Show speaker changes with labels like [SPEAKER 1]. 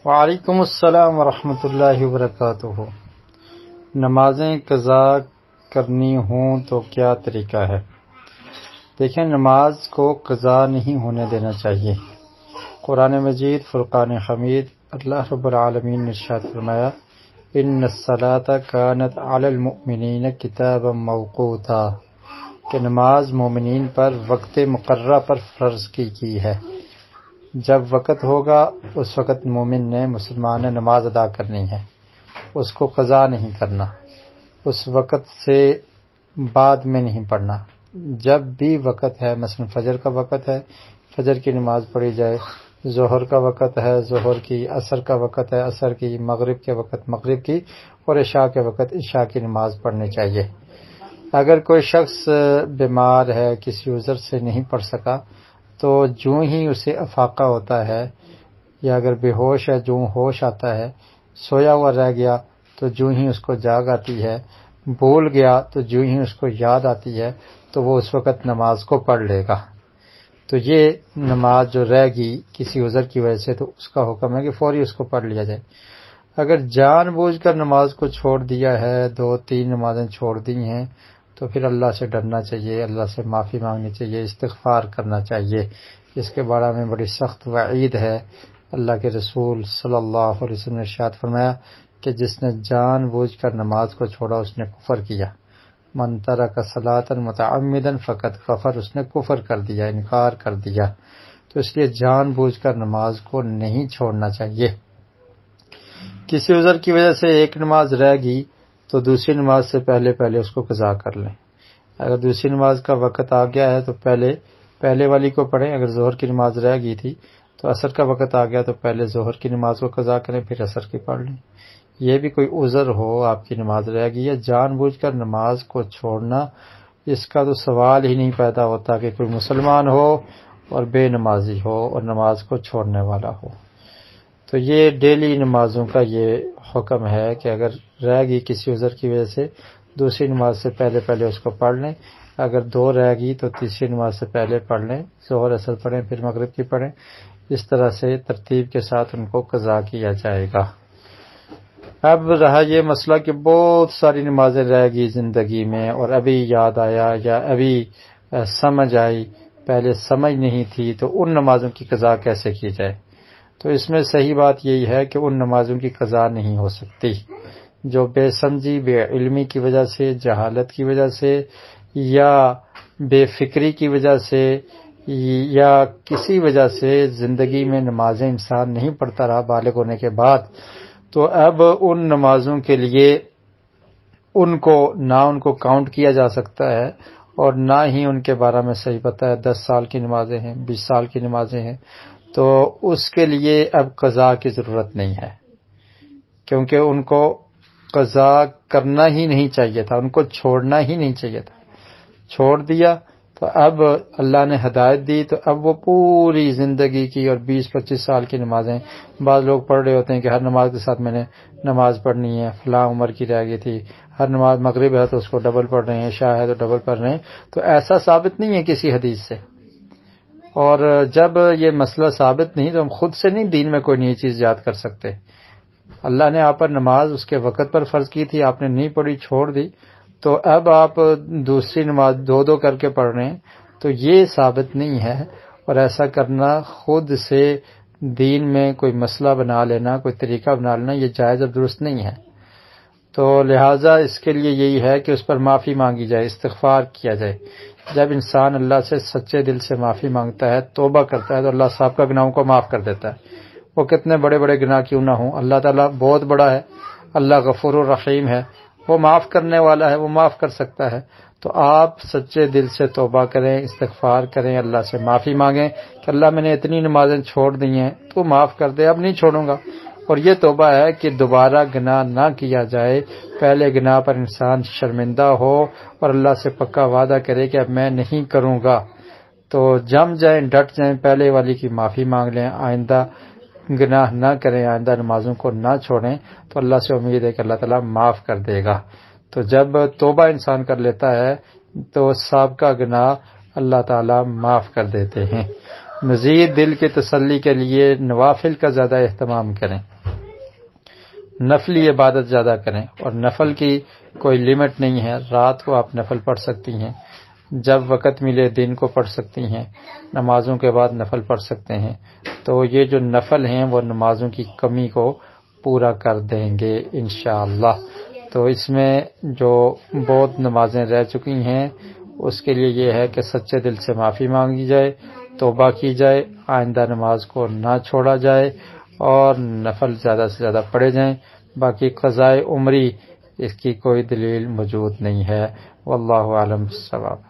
[SPEAKER 1] وعلیکم السلام ورحمۃ اللہ وبرکاتہ۔ نمازیں قضا کرنی ہوں تو کیا طریقہ ہے؟ دیکھیں، نماز کو قضا نہیں ہونے دینا چاہیے۔ قرآن مجید فرقان حمید اللہ رب العالمین نے ارشاد فرمایا، ان الصلاۃ کانت علی المؤمنین کتابا موقوتا، کہ نماز مومنین پر وقت مقررہ پر فرض کی ہے۔ جب وقت ہوگا اس وقت مومن نے، مسلمان نے نماز ادا کرنی ہے، اس کو قضا نہیں کرنا، اس وقت سے بعد میں نہیں پڑھنا۔ جب بھی وقت ہے، مثلا فجر کا وقت ہے، فجر کی نماز پڑھی جائے، ظہر کا وقت ہے، ظہر کی، عصر کا وقت ہے، عصر کی، مغرب کے وقت مغرب کی، اور عشاء کے وقت عشاء کی نماز پڑھنی چاہیے۔ اگر کوئی شخص بیمار ہے، کسی عذر سے نہیں پڑھ سکا، تو جو ہی اسے افاقہ ہوتا ہے، یا اگر بے ہوش ہے، جو ہوش آتا ہے، سویا ہوا رہ گیا تو جو ہی اس کو جاگ آتی ہے، بھول گیا تو جو ہی اس کو یاد آتی ہے، تو وہ اس وقت نماز کو پڑھ لے گا۔ تو یہ نماز جو رہ گی کسی عذر کی وجہ سے، تو اس کا حکم ہے کہ فوری اس کو پڑھ لیا جائے۔ اگر جان بوجھ کر نماز کو چھوڑ دیا ہے، 2-3 نمازیں چھوڑ دی ہیں، تو پھر اللہ سے ڈرنا چاہیے، اللہ سے معافی مانگنی چاہیے، استغفار کرنا چاہیے۔ اس کے بارے میں بڑی سخت وعید ہے۔ اللہ کے رسول صلی اللہ علیہ وسلم نے ارشاد فرمایا کہ جس نے جان بوجھ کر نماز کو چھوڑا اس نے کفر کیا۔ من ترک صلاۃ متعمدا فقد کفر، اس نے کفر کر دیا، انکار کر دیا۔ تو اس لیے جان بوجھ کر نماز کو نہیں چھوڑنا چاہیے۔ کسی عذر کی وجہ سے ایک نماز رہ گئی تو دوسری نماز سے پہلے اس کو قضا کر لیں۔ اگر دوسری نماز کا وقت آ گیا ہے تو پہلے والی کو پڑھیں۔ اگر ظہر کی نماز رہ گئی تھی تو عصر کا وقت آ گیا تو پہلے ظہر کی نماز کو قضا کریں، پھر عصر کی پڑھ لیں۔ یہ بھی کوئی عذر ہو، آپ کی نماز رہ گئی ہے، جان بوجھ کر نماز کو چھوڑنا، اس کا تو سوال ہی نہیں پیدا ہوتا کہ کوئی مسلمان ہو اور بے نمازی ہو اور نماز کو چھوڑنے والا ہو۔ تو یہ ڈیلی نمازوں کا یہ حکم ہے کہ اگر رہ گئی کسی عذر کی وجہ سے، دوسری نماز سے پہلے اس کو پڑھ لیں۔ اگر 2 رہ گئی تو تیسری نماز سے پہلے پڑھ لیں، ظہر عصر پڑھیں، پھر مغرب کی پڑھیں۔ اس طرح سے ترتیب کے ساتھ ان کو قضا کیا جائے گا۔ اب رہا یہ مسئلہ کہ بہت ساری نمازیں رہ گئی زندگی میں اور ابھی یاد آیا یا ابھی سمجھ آئی، پہلے سمجھ نہیں تھی، تو ان نمازوں کی قضا کیسے کی جائے؟ تو اس میں صحیح بات یہی ہے کہ ان نمازوں کی قضا نہیں ہو سکتی جو بے سمجھی، بے علمی کی وجہ سے، جہالت کی وجہ سے، یا بے فکری کی وجہ سے، یا کسی وجہ سے زندگی میں نمازیں انسان نہیں پڑھتا رہا بالغ ہونے کے بعد، تو اب ان نمازوں کے لیے ان کو کاؤنٹ کیا جا سکتا ہے، اور نہ ہی ان کے بارے میں صحیح پتہ ہے۔ 10 سال کی نمازیں ہیں، 20 سال کی نمازیں ہیں، تو اس کے لیے اب قضا کی ضرورت نہیں ہے، کیونکہ ان کو قضا کرنا ہی نہیں چاہیے تھا، ان کو چھوڑنا ہی نہیں چاہیے تھا۔ چھوڑ دیا تو اب اللہ نے ہدایت دی، تو اب وہ پوری زندگی کی اور 20-25 سال کی نمازیں، بعض لوگ پڑھ رہے ہوتے ہیں کہ ہر نماز کے ساتھ میں نے نماز پڑھنی ہے، فلاں عمر کی رہ گئی تھی، ہر نماز مغرب ہے تو اس کو ڈبل پڑھ رہے ہیں، عشاء ہے تو ڈبل پڑھ رہے ہیں۔ تو ایسا ثابت نہیں ہے کسی حدیث سے، اور جب یہ مسئلہ ثابت نہیں تو ہم خود سے نہیں دین میں کوئی نئی چیز یاد کر سکتے۔ اللہ نے آپ پر نماز اس کے وقت پر فرض کی تھی، آپ نے نہیں پڑھی، چھوڑ دی، تو اب آپ دوسری نماز 2 کر کے پڑھ رہے ہیں، تو یہ ثابت نہیں ہے۔ اور ایسا کرنا خود سے دین میں کوئی مسئلہ بنا لینا، کوئی طریقہ بنا لینا، یہ جائز اور درست نہیں ہے۔ تو لہٰذا اس کے لیے یہی ہے کہ اس پر معافی مانگی جائے، استغفار کیا جائے۔ جب انسان اللہ سے سچے دل سے معافی مانگتا ہے، توبہ کرتا ہے، تو اللہ صاحب کا گناہوں کو معاف کر دیتا ہے۔ وہ کتنے بڑے بڑے گناہ کیوں نہ ہوں، اللہ تعالیٰ بہت بڑا ہے، اللہ غفور الرحیم ہے، وہ معاف کرنے والا ہے، وہ معاف کر سکتا ہے۔ تو آپ سچے دل سے توبہ کریں، استغفار کریں، اللہ سے معافی مانگیں کہ اللہ میں نے اتنی نمازیں چھوڑ دی ہیں، تو معاف کر دے، اب نہیں چھوڑوں گا۔ اور یہ توبہ ہے کہ دوبارہ گناہ نہ کیا جائے، پہلے گناہ پر انسان شرمندہ ہو اور اللہ سے پکا وعدہ کرے کہ اب میں نہیں کروں گا، تو جم جائیں، ڈٹ جائیں، پہلے والی کی معافی مانگ لیں، آئندہ گناہ نہ کریں، آئندہ نمازوں کو نہ چھوڑیں، تو اللہ سے امید ہے کہ اللہ تعالیٰ معاف کر دے گا۔ تو جب توبہ انسان کر لیتا ہے تو سابقہ گناہ اللہ تعالیٰ معاف کر دیتے ہیں۔ مزید دل کی تسلی کے لیے نوافل کا زیادہ اہتمام کریں، نفلی عبادت زیادہ کریں، اور نفل کی کوئی لمٹ نہیں ہے، رات کو آپ نفل پڑھ سکتی ہیں، جب وقت ملے دن کو پڑھ سکتی ہیں، نمازوں کے بعد نفل پڑھ سکتے ہیں، تو یہ جو نفل ہیں وہ نمازوں کی کمی کو پورا کر دیں گے انشاءاللہ۔ تو اس میں جو بہت نمازیں رہ چکی ہیں اس کے لیے یہ ہے کہ سچے دل سے معافی مانگی جائے، توبہ کی جائے، آئندہ نماز کو نہ چھوڑا جائے اور نفل زیادہ سے زیادہ پڑھے جائیں۔ باقی قضاء عمری اس کی کوئی دلیل موجود نہیں ہے، واللہ اعلم بالصواب۔